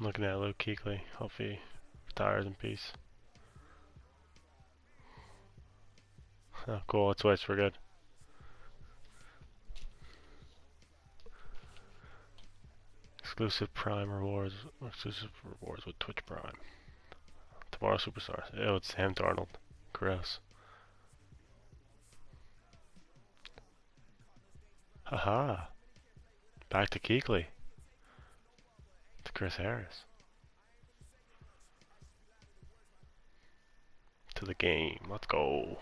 Looking at Luke Kuechly. Hope he retires in peace. Oh, cool. Let's switch. We're good. Exclusive Prime rewards. Exclusive rewards with Twitch Prime. Tomorrow Superstars. Oh, it's Sam Darnold. Gross. Haha. Back to Kuechly. To Chris Harris. To the game. Let's go.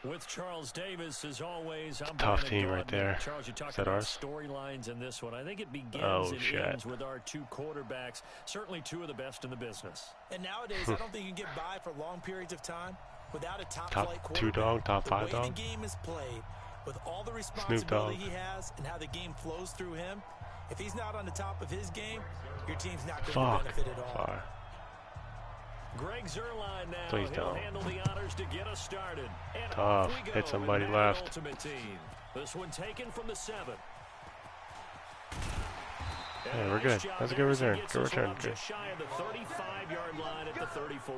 With Charles Davis, as always, I'm tough team right there. Charles, you talked Is that about ours? storylines in this one. I think it begins and shit. ends with our two quarterbacks, certainly two of the best in the business. And nowadays, I don't think you can get by for long periods of time without a top flight quarterback. 2 dog, top 5 dog. The way the game is played, with all the responsibility he has and how the game flows through him, if he's not on the top of his game, your team's not going to benefit at all. Far. Greg Zuerlein now. Please He'll don't. handle the honors to get us started. And Tough. Hit somebody left. Ultimate team. This one taken from the 7. Yeah, we're good. That's a good return. Good return. Good. Just shy of the 35-yard line at the 34.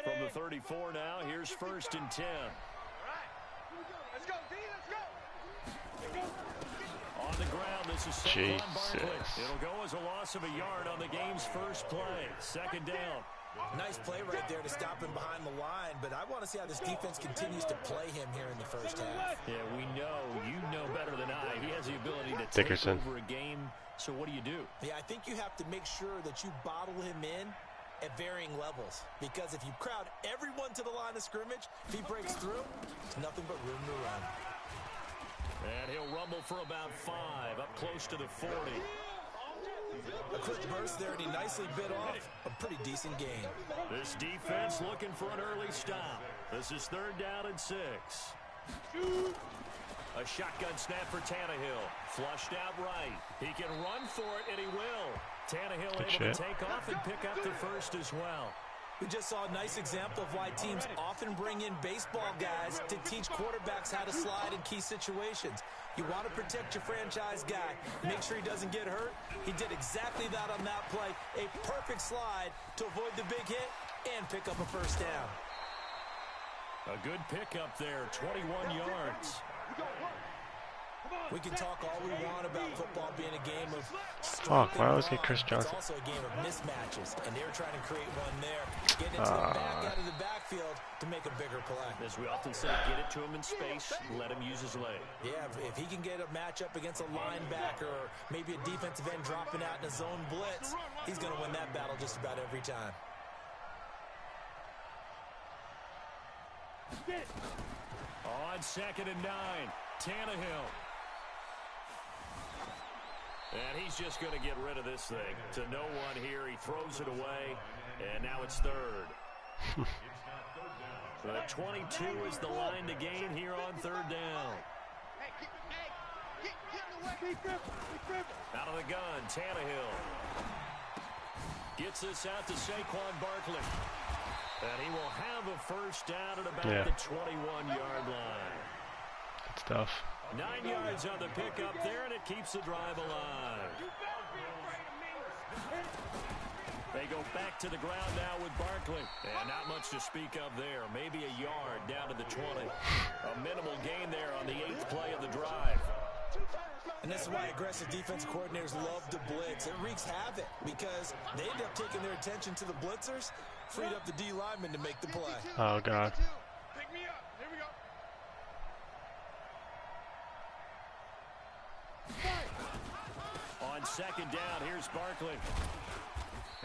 From the 34 now, here's 1st and 10. Let's go, D, let's go. On the ground, this is Saquon Barkley. It'll go as a loss of a yard on the game's first play. 2nd down. Nice play right there to stop him behind the line, but I want to see how this defense continues to play him here in the first half. Yeah, we know. You know better than I. He has the ability to Dickerson. take over a game. So what do you do? Yeah, I think you have to make sure that you bottle him in at varying levels, because if you crowd everyone to the line of scrimmage, if he breaks through, there's nothing but room to run. And he'll rumble for about 5, up close to the 40. A quick burst there, and he nicely bit off a pretty decent gain. This defense looking for an early stop. This is 3rd down and 6. A shotgun snap for Tannehill. Flushed out right. He can run for it, and he will. Tannehill able to take off and pick up the 1st as well. We just saw a nice example of why teams often bring in baseball guys to teach quarterbacks how to slide in key situations. You want to protect your franchise guy. Make sure he doesn't get hurt. He did exactly that on that play. A perfect slide to avoid the big hit and pick up a 1st down. A good pickup there, 21 yards. We can talk all we want about football being a game of Fuck, why always get Chris Johnson? It's also a game of mismatches, and they were trying to create one there. Get into the back out of the backfield to make a bigger play. As we often say, get it to him in space, let him use his leg. Yeah, if he can get a matchup against a linebacker or maybe a defensive end dropping out in a zone blitz, he's going to win that battle just about every time. On 2nd and 9, Tannehill. And he's just going to get rid of this thing. To no one here. He throws it away. And now it's 3rd. The 22 is the line to gain here on 3rd down. Out of the gun, Tannehill. Gets this out to Saquon Barkley. And he will have a 1st down at about the 21-yard line. Good stuff. 9 yards on the pickup there, and it keeps the drive alive. They go back to the ground now with Barkley. And not much to speak of there. Maybe a yard down to the 20. A minimal gain there on the 8th play of the drive. And this is why aggressive defense coordinators love to blitz. It wreaks havoc because they end up taking their attention to the blitzers, freed up the D lineman to make the play. Oh, God. Pick me up. Here we go. On 2nd down, here's Barkley.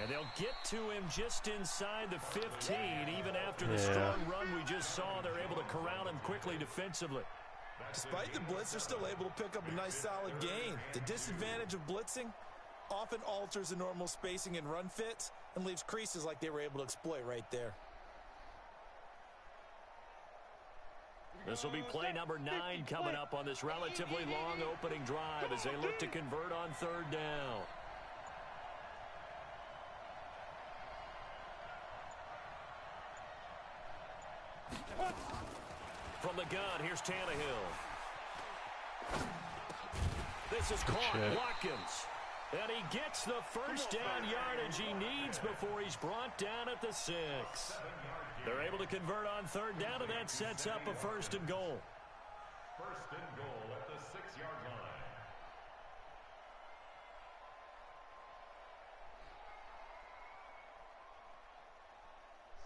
And they'll get to him just inside the 15. Even after the strong run we just saw, they're able to corral him quickly defensively. Despite the blitz, they're still able to pick up a nice solid gain. The disadvantage of blitzing often alters the normal spacing and run fits and leaves creases like they were able to exploit right there. This will be play number 9 coming up on this relatively long opening drive as they look to convert on 3rd down. From the gun, Tannehill. This is caught. Watkins. And he gets the first down yardage he needs before he's brought down at the 6. They're able to convert on third down, and that sets up a 1st and goal. 1st and goal at the 6-yard line.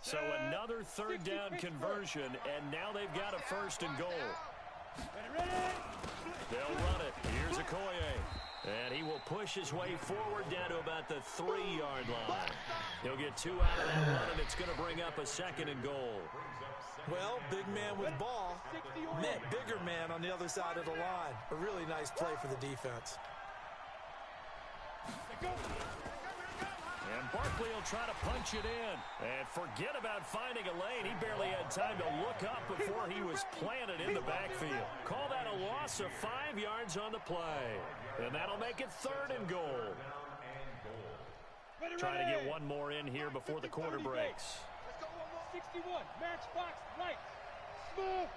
So another third down conversion, and now they've got a 1st and goal. They'll run it. Here's Okoye. And he will push his way forward down to about the 3-yard line. He'll get 2 out of that run, and it's going to bring up a 2nd and goal. Well, big man with ball met bigger man on the other side of the line. A really nice play for the defense. And Barkley will try to punch it in. And forget about finding a lane. He barely had time to look up before he was planted in the backfield. Call that a loss of 5 yards on the play. And that'll make it 3rd and goal. Trying to get one more in here before the quarter breaks. Let's go 61. Matchbox right. Smooth.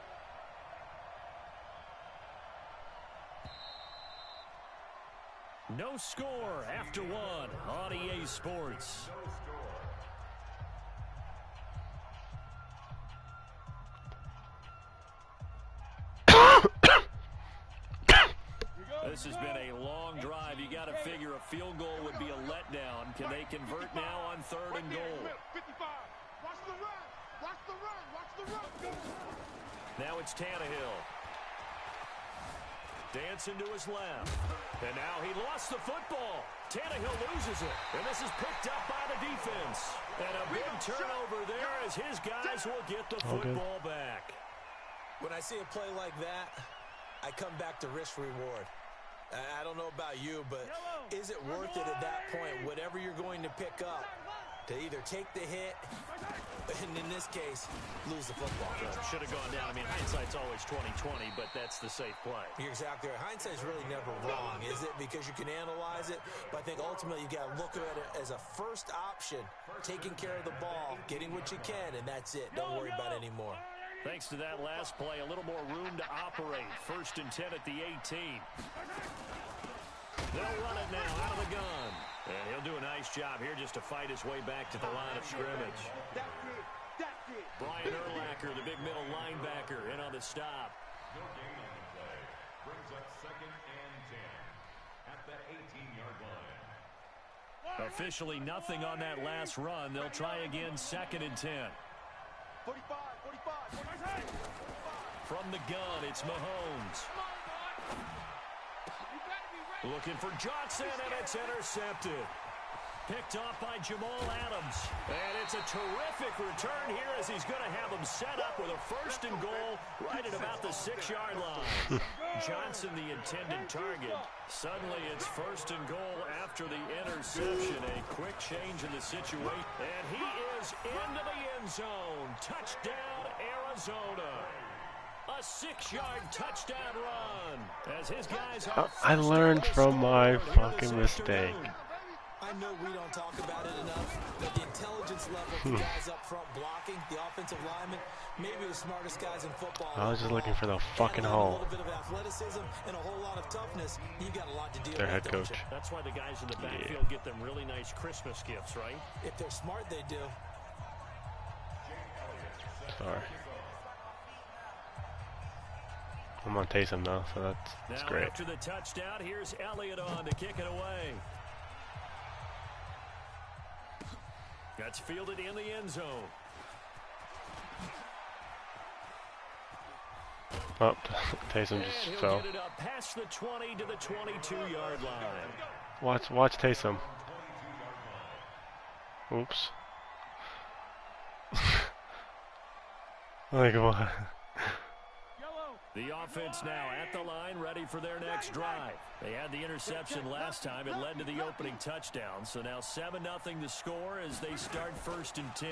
No score after 1 on EA Sports. This has been a long drive. You got to figure a field goal would be a letdown. Can they convert now on 3rd and goal? 55. Watch the run. Watch the run. Watch the run. Now it's Tannehill. Dancing to his left. And now he lost the football. Tannehill loses it. And this is picked up by the defense. And a big turnover there as his guys will get the football back. When I see a play like that, I come back to risk-reward. I don't know about you, but is it worth it at that point, whatever you're going to pick up, to either take the hit, and in this case, lose the football? Should have gone down. I mean, hindsight's always 20/20, but that's the safe play. You're exactly right. Hindsight's really never wrong, is it? Because you can analyze it, but I think ultimately you got to look at it as a first option, taking care of the ball, getting what you can, and that's it. Don't worry about it anymore. Thanks to that last play, a little more room to operate. 1st and 10 at the 18. They'll run it now out of the gun. And he'll do a nice job here just to fight his way back to the line of scrimmage. Brian Urlacher, the big middle linebacker, in on the stop. No gain on the play. Brings up 2nd and 10 at the 18-yard line. Officially nothing on that last run. They'll try again 2nd and 10. 45. From the gun, it's Mahomes. Looking for Johnson, and it's intercepted. Picked off by Jamal Adams. And it's a terrific return here as he's going to have them set up with a 1st and goal right at about the 6-yard line. Johnson, the intended target. Suddenly it's 1st and goal after the interception. A quick change in the situation. And he is into the end zone. Touchdown, Arizona. A 6-yard touchdown run. As his guys are I learned from my fucking mistake. I know we don't talk about it enough, but the intelligence level of the guys up front blocking, the offensive linemen, maybe the smartest guys in football. I was just looking for the fucking hole. A little bit of athleticism and a whole lot of toughness. You got a lot to deal Their with. head coach. That's why the guys in the backfield get them really nice Christmas gifts, right? If they're smart, they do. Sorry. I'm on Taysom though, so that's great. After the touchdown, here's Elliott on to kick it away. That's fielded in the end zone. Oh, Taysom just He'll fell. get it up past the 20 to the 22-yard line. Watch Taysom. Oops. Like what? The offense now at the line, ready for their next drive. They had the interception last time. It led to the opening touchdown. So now 7-0 the score as they start 1st and 10.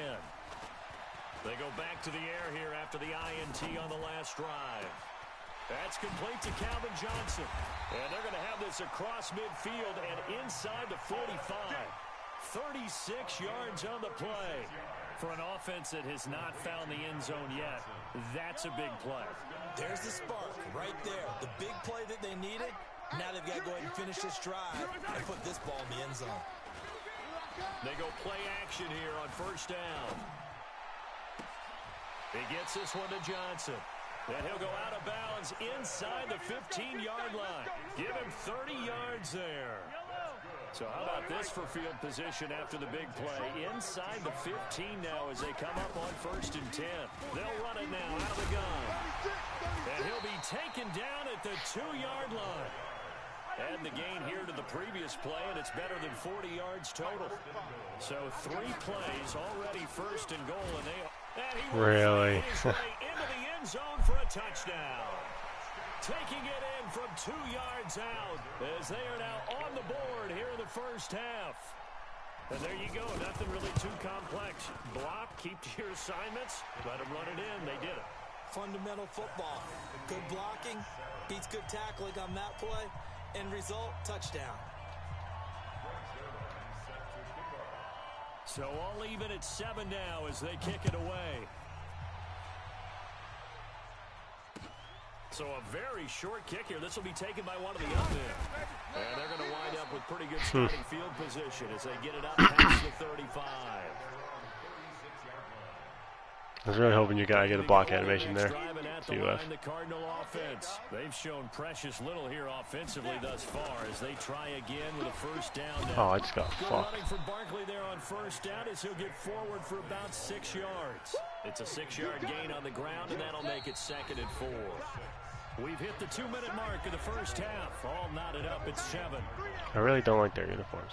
They go back to the air here after the INT on the last drive. That's complete to Calvin Johnson. And they're going to have this across midfield and inside the 45. 36 yards on the play. For an offense that has not found the end zone yet, that's a big play. There's the spark right there. The big play that they needed. Now they've got to go ahead and finish this drive and put this ball in the end zone. They go play action here on first down. He gets this one to Johnson. And he'll go out of bounds inside the 15-yard line. Give him 30 yards there. So how about this for field position after the big play? Inside the 15 now as they come up on 1st and 10. They'll run it now out of the gun. And he'll be taken down at the 2-yard line. Add the gain here to the previous play, and it's better than 40 yards total. So 3 plays already 1st and goal, and he really his way into the end zone for a touchdown. Taking it in from 2 yards out as they are now on the board here in the first half. And there you go, nothing really too complex. Block, keep to your assignments, let them run it in. They did it. Fundamental football. Good blocking, beats good tackling on that play. End result, touchdown. So all even at 7 now as they kick it away. So a very short kick here. This will be taken by one of the up men. And they're going to wind up with pretty good starting field position as they get it up past the 35. I was really hoping you guys get a block animation there. The Cardinal offense. They've shown precious little here offensively thus far as they try again with a first down. Oh, I just got Good fucked. running from Barkley there on first down as he'll get forward for about 6 yards. It's a 6-yard gain on the ground, and that'll make it 2nd and 4. We've hit the 2-minute mark of the first half. All knotted up at 7. I really don't like their uniforms.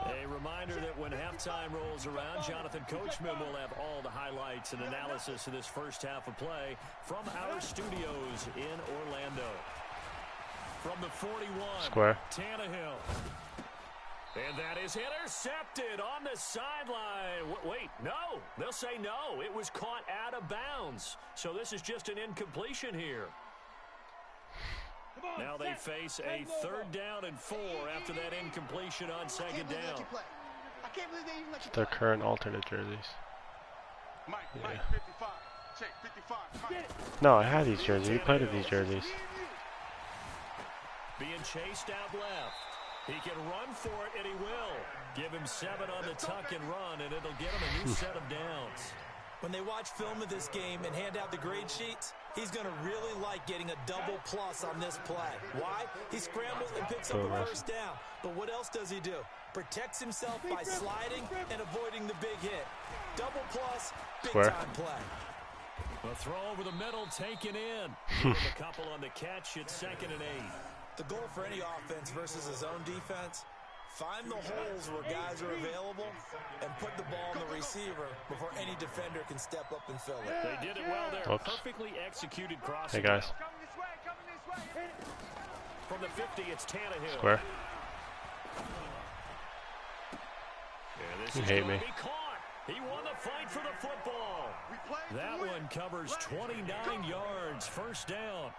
A reminder that when halftime rolls around, Jonathan Coachman will have all the highlights and analysis of this first half of play from our studios in Orlando. From the 41, Square. Tannehill. And that is intercepted on the sideline. Wait, no. They'll say no. It was caught out of bounds. So this is just an incompletion here. Now they face a 3rd down and 4 after that incompletion on 2nd down. It's their current alternate jerseys. Yeah. No, I had these jerseys. We played with these jerseys. Being chased out left. He can run for it, and he will. Give him 7 on the tuck and run, and it'll get him a new set of downs. When they watch film of this game and hand out the grade sheets, he's going to really like getting a double plus on this play. Why? He scrambles and picks up a first down. But what else does he do? Protects himself by sliding and avoiding the big hit. Double plus, big-time play. A throw over the middle, taken in. A couple on the catch at 2nd and 8. The goal for any offense versus his own defense, find the holes where guys are available and put the ball on the receiver before any defender can step up and fill it. They did it well there. Oops. Perfectly executed crossing. Hey, guys. From the 50, it's Tannehill. Square. Yeah, this You is hate gonna me. be caught. He won the fight for the football. That one covers 29 yards. First down.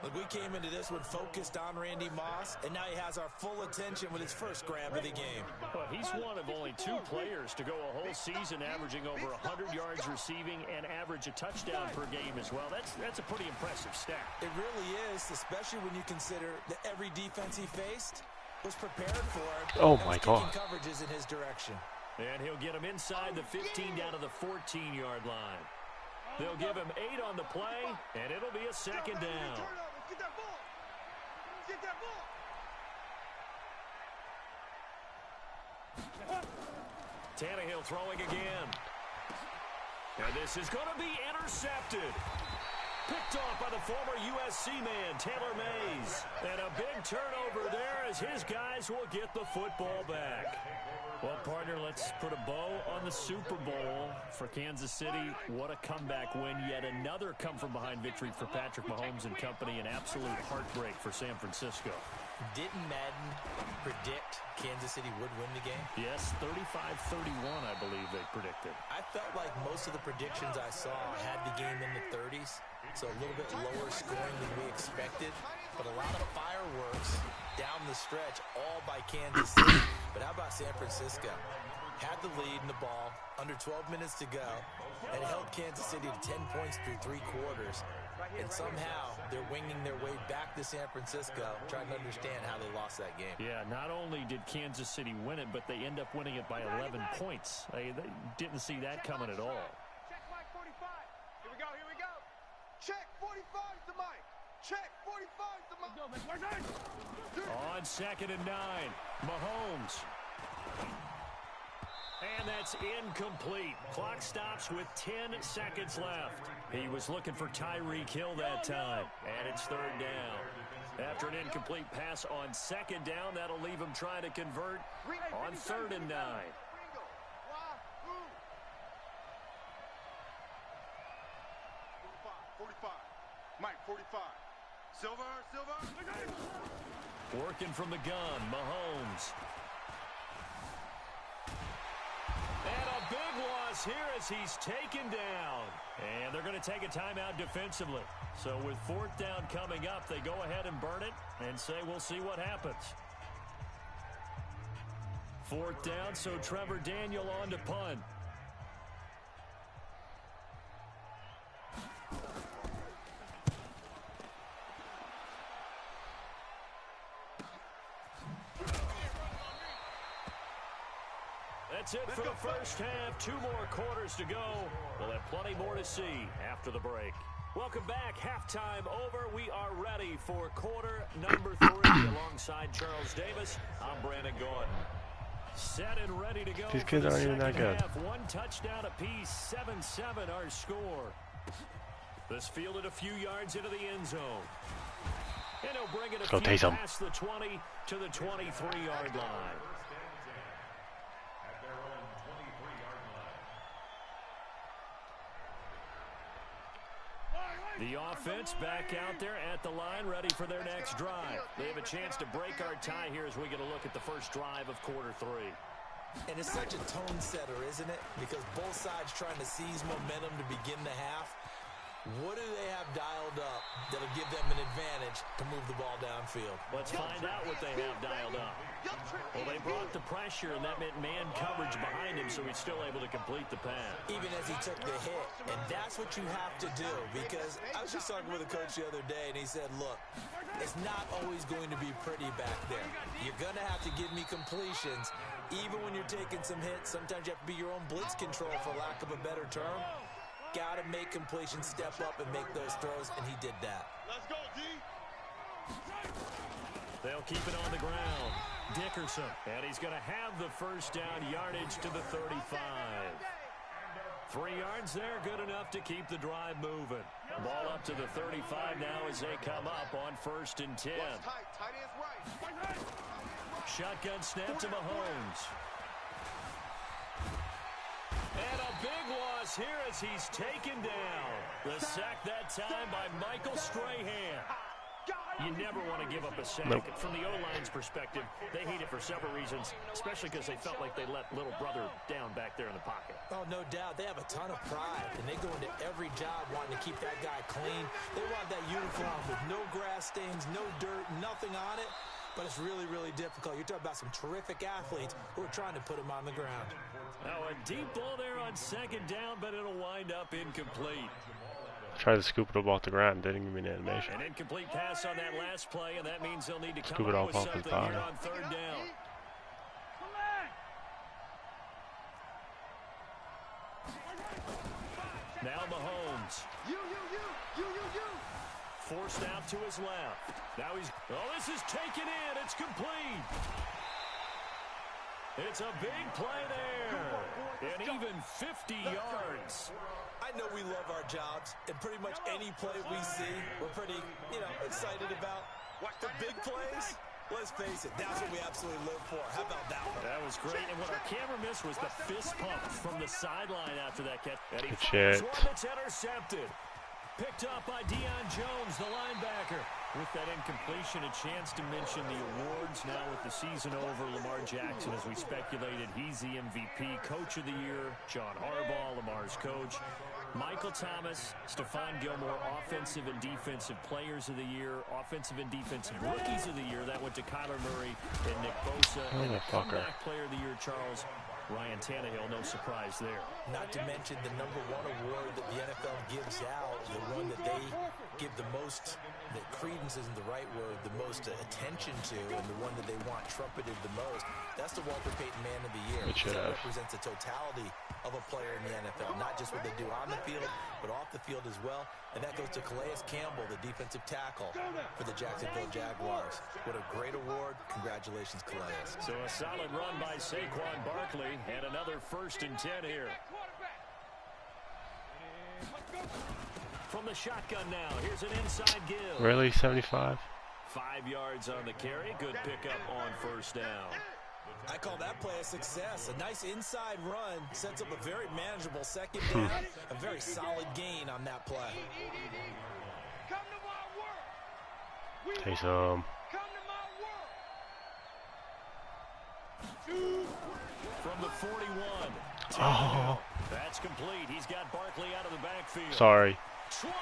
Look, we came into this one focused on Randy Moss, and now he has our full attention with his first grab of the game. Well, he's one of only 2 players to go a whole season averaging over 100 yards receiving and average a touchdown per game as well. That's a pretty impressive stat. It really is, especially when you consider that every defense he faced was prepared for it. Oh, and my was God. kicking coverages in his direction. And he'll get him inside the 15 down to the 14-yard line. They'll give him 8 on the play, and it'll be a 2nd down. Get that ball. Get that ball. Tannehill throwing again. And this is going to be intercepted. Picked off by the former USC man, Taylor Mays. And a big turnover there as his guys will get the football back. Well, partner, let's put a bow on the Super Bowl for Kansas City. What a comeback win. Yet another come-from-behind victory for Patrick Mahomes and company. An absolute heartbreak for San Francisco. Didn't Madden predict Kansas City would win the game? Yes, 35-31, I believe they predicted. I felt like most of the predictions I saw had the game in the 30s, so a little bit lower scoring than we expected, but a lot of fireworks down the stretch, all by Kansas City. But how about San Francisco? had the lead in the ball, under 12 minutes to go, and held Kansas City to 10 points through 3 quarters. And somehow they're winging their way back to San Francisco, trying to understand how they lost that game. Yeah, not only did Kansas City win it, but they end up winning it by 11 points. They didn't see that coming at all. Check Mike 45. Here we go, here we go. Check 45 to Mike. Check 45 to Mike. On 2nd and 9, Mahomes. And that's incomplete. Clock stops with 10 seconds left. He was looking for Tyreek Hill that time. And it's 3rd down. After an incomplete pass on 2nd down, that'll leave him trying to convert on 3rd and 9. 45. Mike, 45. Silver. Working from the gun, Mahomes. And a big loss here as he's taken down. And they're going to take a timeout defensively. So with 4th down coming up, they go ahead and burn it and say we'll see what happens. 4th down, so Trevor Daniel on to punt. That's it for the first half. 2 more quarters to go. We'll have plenty more to see after the break. Welcome back. Halftime over. We are ready for quarter number 3. Alongside Charles Davis, I'm Brandon Gordon. Set and ready to go. These kids aren't even that good. Half. 1 touchdown apiece. 7-7 our score. This fielded a few yards into the end zone. And he'll bring it a few past the 20 to the 23-yard line. The offense back out there at the line, ready for their next drive. They have a chance to break our tie here as we get a look at the first drive of quarter 3. And it's such a tone setter, isn't it? Because both sides trying to seize momentum to begin the half. What do they have dialed up that'll give them an advantage to move the ball downfield? Let's find out what they have dialed up. Well, they brought the pressure, and that meant man coverage behind him, so he's still able to complete the pass. Even as he took the hit. And that's what you have to do, because I was just talking with a coach the other day, and he said, look, it's not always going to be pretty back there. You're going to have to give me completions. Even when you're taking some hits, sometimes you have to be your own blitz control, for lack of a better term. Got to make completions, step up, and make those throws, and he did that. Let's go, D. They'll keep it on the ground. Dickerson, and he's going to have the first down yardage to the 35. 3 yards there, good enough to keep the drive moving. Ball up to the 35 now as they come up on 1st and 10. Tight end's right. Shotgun snap to Mahomes. And a big loss here as he's taken down. The sack that time by Michael Strahan. You never want to give up a sack. Nope. From the O-line's perspective, they hate it for several reasons, especially because they felt like they let little brother down back there in the pocket. Oh, no doubt. They have a ton of pride, and they go into every job wanting to keep that guy clean. They want that uniform with no grass stains, no dirt, nothing on it. But it's really, really difficult. You're talking about some terrific athletes who are trying to put him on the ground. Now a deep ball there on 2nd down, but it'll wind up incomplete. Try to scoop it up off the ground. They didn't give me an animation. An incomplete pass on that last play, and that means they'll need to Scoop come it up off with his something body. here on 3rd down. Now Mahomes. You. Forced out to his left. Now he's... Oh, this is taken in. It's complete. It's a big play there. And even 50 yards. I know we love our jobs, and pretty much any play we see, we're pretty, excited about. The big plays, let's face it, that's what we absolutely live for. How about that one? That was great, and what our camera missed was the fist pump from the sideline after that catch. And he Good finds shit. one that's intercepted. Picked up by Deion Jones, the linebacker. With that incompletion, a chance to mention the awards now with the season over. Lamar Jackson, as we speculated, he's the MVP, Coach of the Year. John Harbaugh, Lamar's coach. Michael Thomas, Stephon Gilmore, Offensive and Defensive Players of the Year, Offensive and Defensive Rookies of the Year. That went to Kyler Murray and Nick Bosa. And the Comeback Player of the Year, Charles, Ryan Tannehill, no surprise there. Not to mention the #1 award that the NFL gives out, the one that they give the most, that credence isn't the right word, the most attention to, and the one that they want trumpeted the most. That's the Walter Payton Man of the Year. That represents the totality of a player in the NFL, not just what they do on the field, but off the field as well. And that goes to Calais Campbell, the defensive tackle for the Jacksonville Jaguars. What a great award. Congratulations, Calais. So a solid run by Saquon Barkley, and another 1st and 10 here. From the shotgun now, here's an inside give. Really, 75? 5 yards on the carry. Good pickup on 1st down. I call that play a success. A nice inside run sets up a very manageable 2nd down. A very solid gain on that play. Taysom. From the 41. Oh. That's complete. He's got Barkley out of the backfield. Sorry. 20.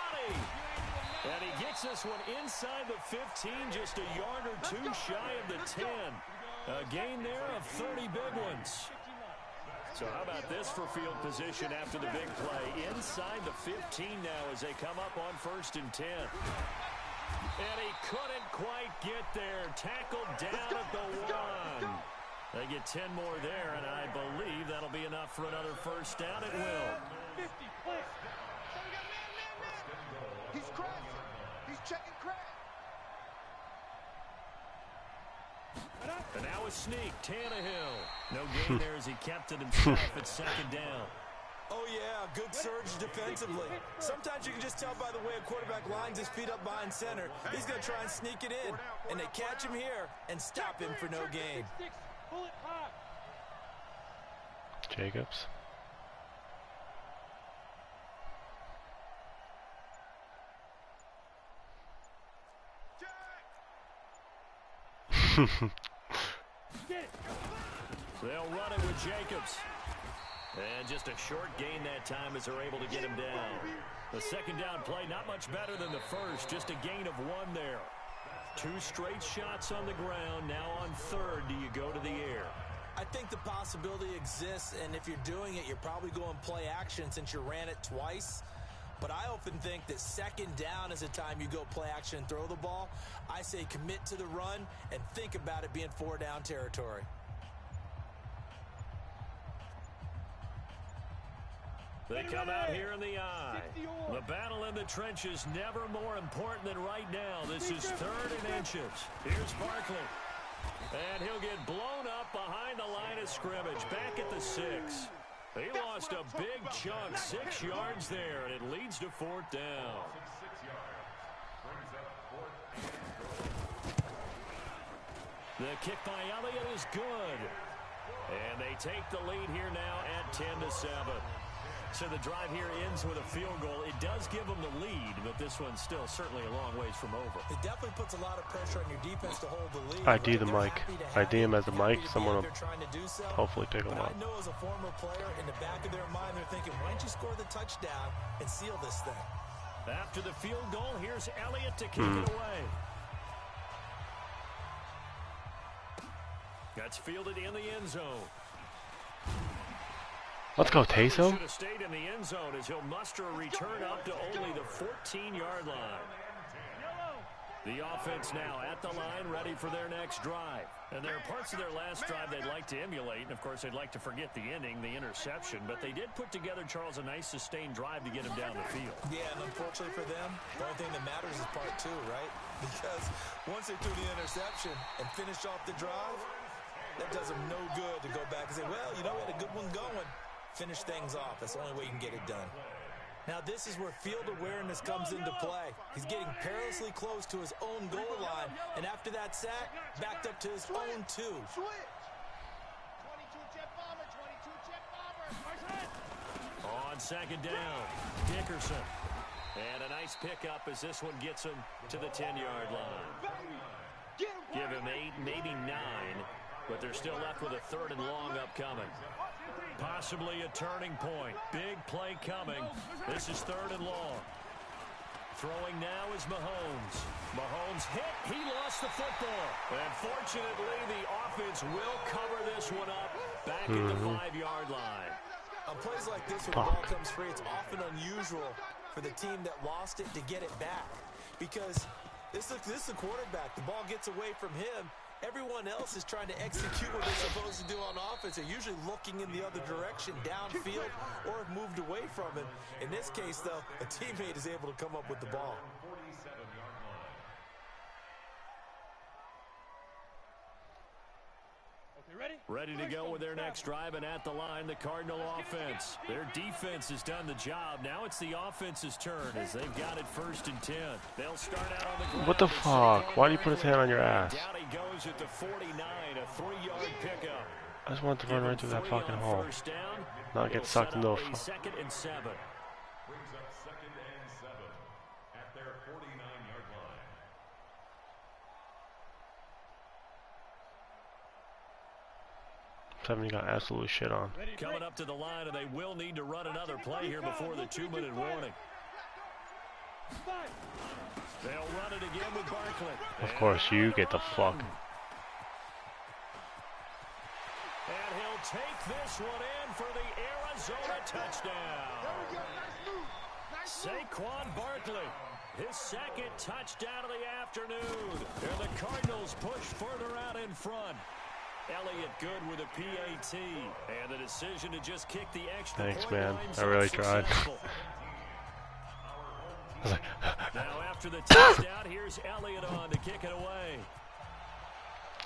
And he gets this one inside the 15, just a yard or 2 shy of the 10. A gain there of 30 big ones. So how about this for field position after the big play? Inside the 15 now as they come up on 1st and 10. And he couldn't quite get there. Tackled down at the 1. They get 10 more there, and I believe that'll be enough for another 1st down. It will. 50, please. He's crashing. He's checking crash. And now a sneak, Tannehill. No gain there as he kept it himself at 2nd down. Oh, yeah, good surge defensively. Sometimes you can just tell by the way a quarterback lines his feet up behind center. He's going to try and sneak it in, and they catch him here and stop him for no gain. Jacobs. They'll run it with Jacobs. And just a short gain that time as they're able to get him down. The 2nd down play, not much better than the 1st. Just a gain of 1 there. 2 straight shots on the ground. Now on 3rd, do you go to the air? I think the possibility exists, and if you're doing it, you're probably going play action since you ran it twice. But I often think that 2nd down is the time you go play action and throw the ball. I say commit to the run and think about it being 4-down territory. They come out here in the eye. The battle in the trenches never more important than right now. This is 3rd and inches. Here's Barkley. And he'll get blown up behind the line of scrimmage. Back at the 6. He lost a big chunk, 6 yards there, and it leads to 4th down. The kick by Elliott is good. And they take the lead here now at 10-7. So the drive here ends with a field goal. It does give them the lead, but this one's still certainly a long ways from over. It definitely puts a lot of pressure on your defense to hold the lead. ID the mic. ID him as a mic. Someone will hopefully take him but out. I know as a former player, in the back of their mind, they're thinking, why don't you score the touchdown and seal this thing? After the field goal, here's Elliott to kick it away. That's fielded in the end zone. Let's go, Taysom. Should have stayed in the end zone as he'll muster a return up to only the 14-yard line. The offense now at the line, ready for their next drive. And there are parts of their last drive they'd like to emulate. And, of course, they'd like to forget the inning, the interception. But they did put together, Charles, a nice sustained drive to get him down the field. Yeah, and unfortunately for them, the only thing that matters is part 2, right? Because once they threw the interception and finished off the drive, that does them no good to go back and say, well, you know, we had a good one going. Finish things off. That's the only way you can get it done. Now this is where field awareness comes into play. He's getting perilously close to his own goal line, and after that sack, backed up to his own 2. On 2nd down, Dickerson. And a nice pickup as this one gets him to the 10-yard line. Give him 8, maybe 9, but they're still left with a 3rd and long upcoming. Possibly a turning point. Big play coming. This is 3rd and long. Throwing now is Mahomes. Mahomes hit. He lost the football. And fortunately, the offense will cover this one up back at the 5-yard line. On plays like this, when the ball comes free, it's often unusual for the team that lost it to get it back. Because this is a quarterback. The ball gets away from him. Everyone else is trying to execute what they're supposed to do on offense. They're usually looking in the other direction, downfield, or have moved away from him. In this case, though, a teammate is able to come up with the ball. Ready to go with their next drive, and at the line, the Cardinal offense. Their defense has done the job. Now it's the offense's turn as they've got it 1st and 10. They'll start out on the ground. What the fuck? Why do you put his hand on your ass? Down he goes at the 49, a 3-yard pickup. I just wanted to run right through that fucking hole. Not get sucked into a 2nd and 7. Brings up 2nd and 7 at their 49-yard line. Seven, you got absolute shit on. Coming up to the line, and they will need to run another play here before the 2-minute warning. They'll run it again with Barkley. Of course, you get the fuck. And he'll take this one in for the Arizona touchdown. Saquon Barkley, his 2nd touchdown of the afternoon. And the Cardinals push further out in front. Elliott good with a PAT, and the decision to just kick the extra Thanks, point man. line I really tried. Now after the touchdown, here's Elliott on to kick it away.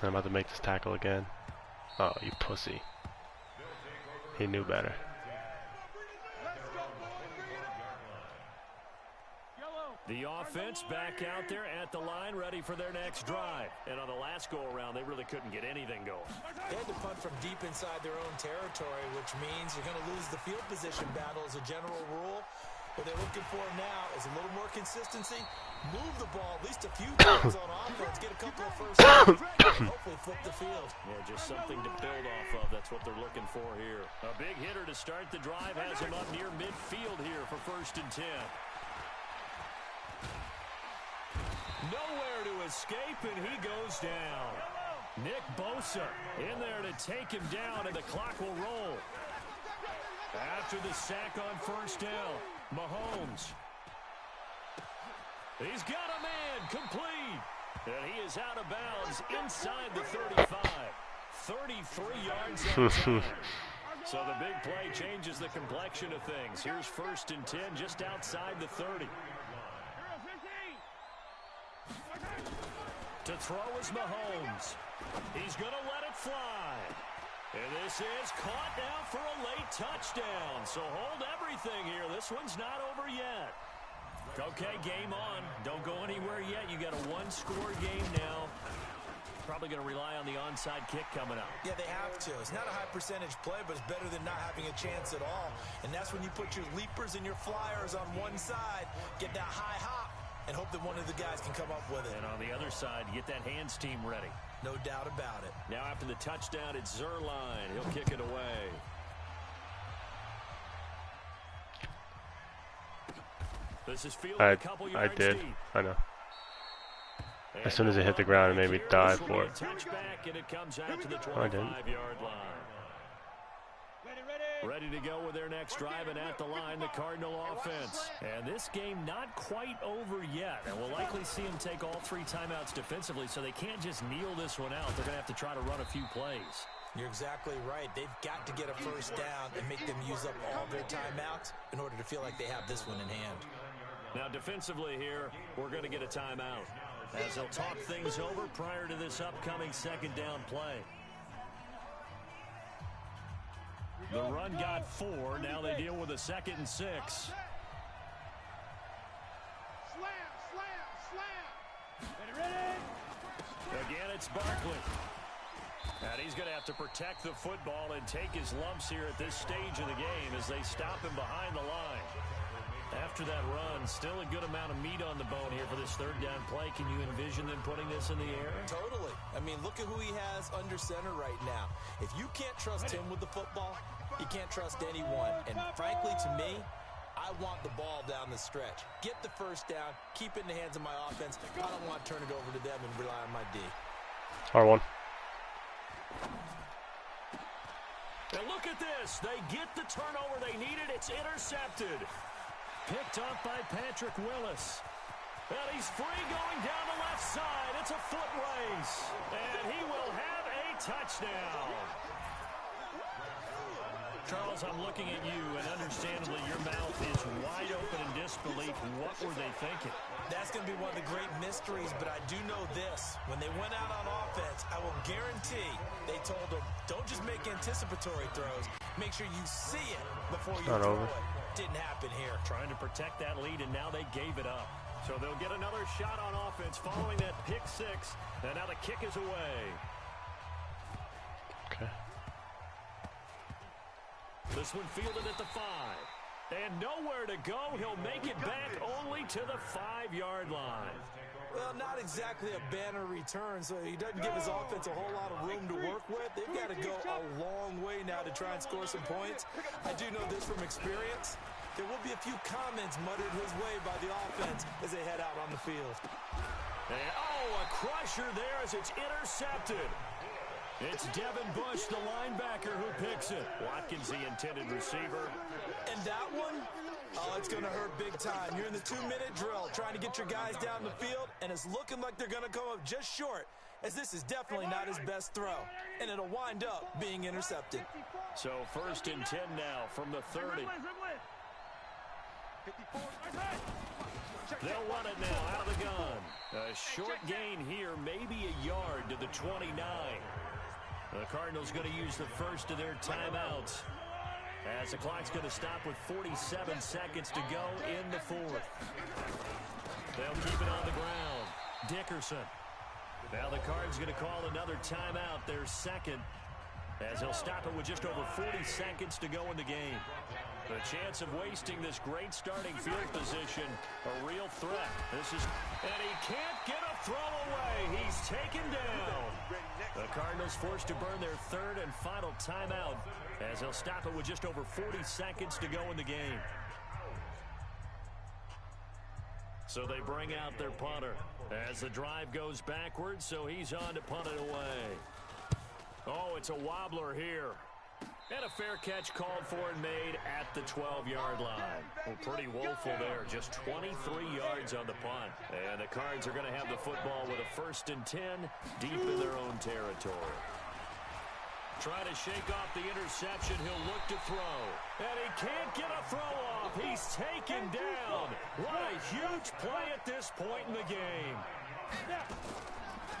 I'm about to make this tackle again. Oh, you pussy. He knew better. The offense back out there at the line, ready for their next drive. And on the last go-around, they really couldn't get anything going. They had to punt from deep inside their own territory, which means you're going to lose the field position battle as a general rule. What they're looking for now is a little more consistency. Move the ball at least a few times on offense. Get a couple of first downs. Hopefully flip the field. Yeah, just something to build off of. That's what they're looking for here. A big hitter to start the drive has him up near midfield here for 1st and 10. Nowhere to escape, and he goes down. Nick Bosa in there to take him down, and the clock will roll. After the sack on 1st down, Mahomes. He's got a man, complete. And he is out of bounds inside the 35. 33 yards outside. So the big play changes the complexion of things. Here's 1st and 10 just outside the 30. To throw is Mahomes. He's going to let it fly. And this is caught now for a late touchdown. So hold everything here. This one's not over yet. Okay, game on. Don't go anywhere yet. You got a 1-score game now. Probably going to rely on the onside kick coming up. Yeah, they have to. It's not a high percentage play, but it's better than not having a chance at all. And that's when you put your leapers and your flyers on one side, get that high hop, and hope that one of the guys can come up with it. And on the other side, get that hands team ready. No doubt about it. Now after the touchdown, it's Zerline. He'll kick it away. This is fielded a couple yards deep. I know. As soon as it hit the ground, it made me dive for it. Touchback, and it comes out to the I didn't. 25-yard line. Ready to go with their next drive, and at the line, the Cardinal offense. And this game not quite over yet. And we'll likely see them take all 3 timeouts defensively, so they can't just kneel this one out. They're going to have to try to run a few plays. You're exactly right. They've got to get a first down and make them use up all their timeouts in order to feel like they have this one in hand. Now, defensively here, we're going to get a timeout, as they'll talk things over prior to this upcoming 2nd down play. The run got 4. Now they deal with a 2nd and 6. Slam, slam, slam. Ready? Again, it's Barkley. And he's going to have to protect the football and take his lumps here at this stage of the game as they stop him behind the line. After that run, still a good amount of meat on the bone here for this 3rd down play. Can you envision them putting this in the air? Totally. I mean, look at who he has under center right now. If you can't trust him with the football, you can't trust anyone. And frankly, to me, I want the ball down the stretch. Get the first down, keep it in the hands of my offense. I don't want to turn it over to them and rely on my D. R1. look at this. They get the turnover they needed. It's intercepted. Picked up by Patrick Willis. And he's free going down the left side. It's a foot race. And he will have a touchdown. Charles, I'm looking at you, and understandably your mouth is wide open in disbelief. What were they thinking? That's going to be one of the great mysteries, but I do know this. When they went out on offense, I will guarantee they told them, don't just make anticipatory throws. Make sure you see it before you throw it. Didn't happen here. Trying to protect that lead, and now they gave it up. So they'll get another shot on offense following that pick six, and now the kick is away. Okay. This one fielded at the 5. And nowhere to go. He'll make it back only to the 5-yard line. Well, not exactly a banner return, so he doesn't give his offense a whole lot of room to work with. They've got to go a long way now to try and score some points. I do know this from experience. There will be a few comments muttered his way by the offense as they head out on the field. And, a crusher there as it's intercepted. It's Devin Bush, the linebacker, who picks it. Watkins, the intended receiver. And that one, it's going to hurt big time. You're in the 2-minute drill trying to get your guys down the field, and it's looking like they're going to come up just short, as this is definitely not his best throw, and it'll wind up being intercepted. So 1st and 10 now from the 30. They'll run it now out of the gun. A short gain here, maybe a yard to the 29. The Cardinals going to use the first of their timeouts, as the clock's going to stop with 47 seconds to go in the 4th. They'll keep it on the ground. Dickerson. Now the Cards going to call another timeout, their second, as he'll stop it with just over 40 seconds to go in the game. The chance of wasting this great starting field position, a real threat. And he can't get a throw away. He's taken down. The Cardinals forced to burn their 3rd and final timeout, as they'll stop it with just over 40 seconds to go in the game. So they bring out their punter as the drive goes backwards, so he's on to punt it away. Oh, it's a wobbler here. And a fair catch called for and made at the 12-yard line. Well, pretty woeful there. Just 23 yards on the punt. And the Cards are going to have the football with a 1st and 10 deep in their own territory. Trying to shake off the interception. He'll look to throw. And he can't get a throw off. He's taken down. What a huge play at this point in the game.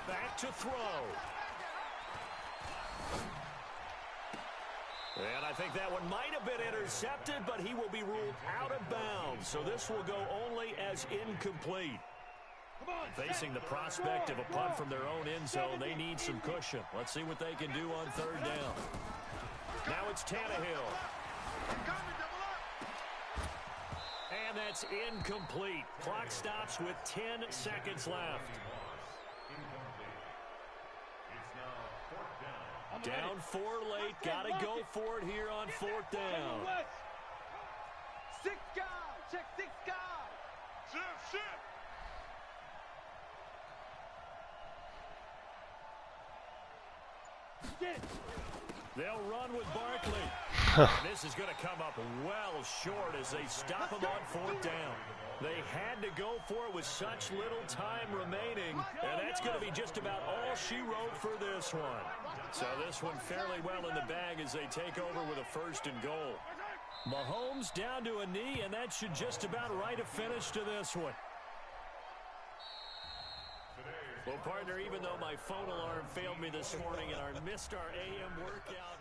Back to throw. And I think that one might have been intercepted, but he will be ruled out of bounds. So this will go only as incomplete. Facing the prospect of a punt from their own end zone, they need some cushion. Let's see what they can do on 3rd down. Now it's Tannehill. And that's incomplete. Clock stops with 10 seconds left. Down 4 late. Got to go for it here on 4th down. 6 guys. Check 6 guys. Shift. They'll run with Barkley. This is going to come up well short as they stop him on 4th down. They had to go for it with such little time remaining, and that's going to be just about all she wrote for this one. So this one fairly well in the bag as they take over with a 1st and goal. Mahomes down to a knee, and that should just about write a finish to this one. Well, partner, even though my phone alarm failed me this morning and I missed our AM workout,